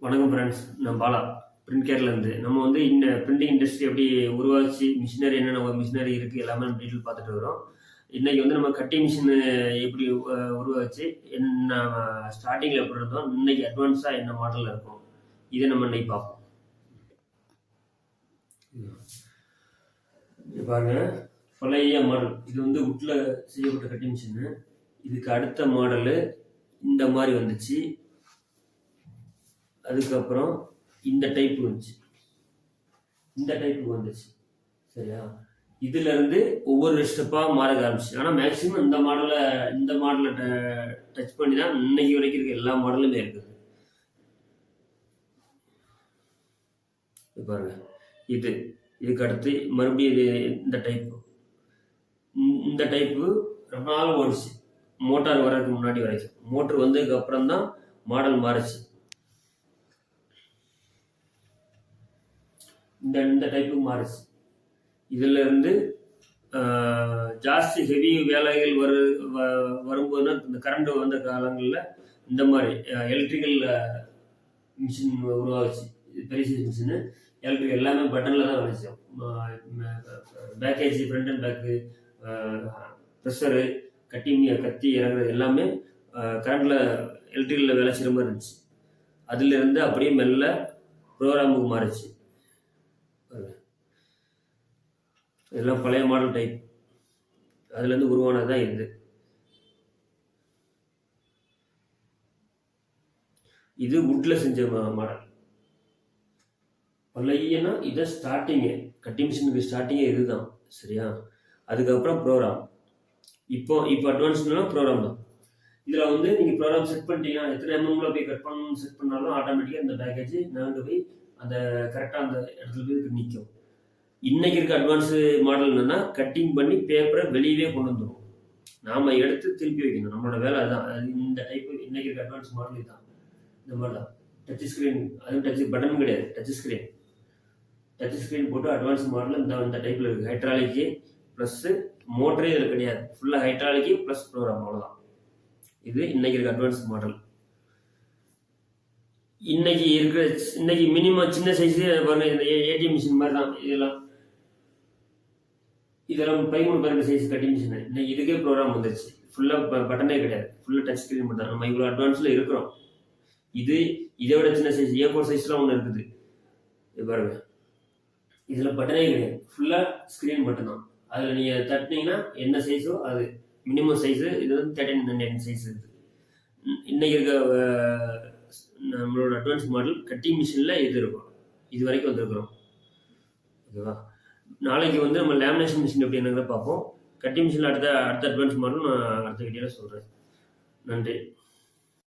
வணக்கம் ஃப்ரெண்ட்ஸ், நான் பாலா பிரிண்ட் கேர்லேருந்து. நம்ம வந்து பிரிண்டிங் இண்டஸ்ட்ரி எப்படி உருவாச்சு, மிஷினரி என்னென்ன மிஷினரி இருக்குது எல்லாமே நம்ம டீட்டெயில் பார்த்துட்டு வரோம். இன்றைக்கி வந்து நம்ம கட்டிங் மிஷின் எப்படி உருவாச்சு, என்ன ஸ்டார்டிங்கில் எப்படி இருந்தோம், இன்றைக்கி அட்வான்ஸாக என்ன மாடலில் இருக்கும், இதை நம்ம இன்னைக்கு பார்ப்போம். இது பாருங்க, பழைய மாடல். இது வந்து உட்டில் செய்யப்பட்ட கட்டிங் மிஷினு. இதுக்கு அடுத்த மாடலு இந்த மாதிரி வந்துச்சு. அதுக்கப்புறம் இந்த டைப் வந்துச்சு, இந்த டைப்புக்கு வந்துச்சு. சரியா? இதுல இருந்து ஒவ்வொரு ஸ்டெப்பா மாற ஆரம்பிச்சு. ஆனா மேக்சிமம் இந்த மாடலை டச் பண்ணி தான் இன்னைக்கு வரைக்கும் இருக்க எல்லா மாடலுமே இருக்குது. பாருங்க, இதுக்கு அடுத்து மறுபடியும் இந்த டைப்பு ரொம்ப நாள் ஓடிச்சு, மோட்டார் வர்றதுக்கு முன்னாடி வரைக்கும். மோட்டர் வந்ததுக்கு அப்புறம் தான் மாடல் மாறிச்சு. இந்த டைப்புக்கு மாறுச்சு. இதுல இருந்து ஜாஸ்தி ஹெவி வேலைகள் வரும்போதுன்னா இந்த கரண்ட் வந்த காலங்களில் இந்த மாதிரி எலக்ட்ரிக்கல் மிஷின் உருவாச்சு. பெரிய சைஸ் மிஷினு எலக்ட்ரிக் எல்லாமே பட்டனில் தான் வந்துச்சு. Package, front and back, pressure, கத்தி இறங்குறது எல்லாமே கரண்டில் எலக்ட்ரிக்கலில் வேலை செய்கிற மாதிரி இருந்துச்சு. அதுலேருந்து அப்படியே மெல்ல ப்ரோக்ராமுக்கு மாறிச்சு. இதெல்லாம் பழைய மாடல் டைப், அதுலேருந்து உருவானதுதான் இது. இது வுட்ல செஞ்ச மாடல். பழையனா இதை ஸ்டார்டிங்கு, கட்டிங் மிஷினுக்கு ஸ்டார்டிங்கே இதுதான். சரியா? அதுக்கப்புறம் ப்ரோக்ராம். இப்போ அட்வான்ஸ்னா ப்ரோக்ராம் தான். இதில் வந்து நீங்கள் ப்ரோக்ராம் செட் பண்ணிட்டீங்கன்னா எத்தனை எம்எம்ல போய் கட் பண்ணணும்னு செட் பண்ணாலும் ஆட்டோமேட்டிக்காக இந்த பேக்கேஜ் நாங்கள் போய் அந்த கரெக்டாக அந்த இடத்துல போய் நிற்கும். இன்னைக்கு இருக்க அட்வான்ஸ் மாடல் என்னன்னா, கட்டிங் பண்ணி பேப்பரை வெளியவே கொண்டு வந்துடும். நாம எடுத்து திருப்பி வைக்கணும். நம்மளோட வேலை அதுதான். இந்த டைப் இன்னைக்கு இருக்க அட்வான்ஸ் மாடல் இதுதான். இந்த மாதிரி தான் டச் ஸ்கிரீன், அதுவும் டச் பட்டன் கிடையாது, டச் ஸ்கிரீன் போட்டு அட்வான்ஸ் மாடல் இந்த டைப்ல இருக்கு. ஹைட்ராலிக்கு ப்ளஸ் மோட்டரே இதில் கிடையாது, ஃபுல்லாக ஹைட்ராலிக்கு ப்ளஸ் ப்ரோக்ராம், அவ்வளோதான். இது இன்னைக்கு இருக்க அட்வான்ஸ் மாடல். இன்னைக்கு மினிமம் சின்ன சைஸு பாருங்க, இந்த ஏடிஎம் மிஷின் மாதிரி தான் இதெல்லாம் 13 சைஸ் கட்டிங் மிஷின். இன்னைக்கு இதுக்கே ப்ரோக்ராம் வந்துருச்சு. ஃபுல்லாக பட்டனே கிடையாது, ஃபுல்லாக டச் ஸ்கிரீன் மட்டும் தான். நம்ம இவ்வளோ அட்வான்ஸில் இருக்கிறோம். இதை விட சின்ன சைஸ் A4 சைஸ்லாம் ஒன்று இருக்குது. இது பாருங்க, இதில் பட்டனே கிடையாது, ஃபுல்லாக ஸ்க்ரீன் மட்டும்தான். அதில் நீங்கள் தட்டினீங்கன்னா என்ன சைஸோ அது மினிமம் சைஸு. இது வந்து 1399 சைஸ் இருக்குது. இன்னைக்கு இருக்க நம்மளோட அட்வான்ஸ் மாடல் கட்டிங் மிஷினில் இது இருக்கும். இது வரைக்கும் வந்துருக்குறோம். ஓகேவா? நாளைக்கு வந்து நம்ம லேமினேஷன் மிஷின் எப்படி என்னங்கிறத பார்ப்போம். கட்டிங் மிஷினில் அடுத்த அட்வான்ஸ் மாடல் நான் அடுத்த வீடியோவில் சொல்கிறேன். நன்றி.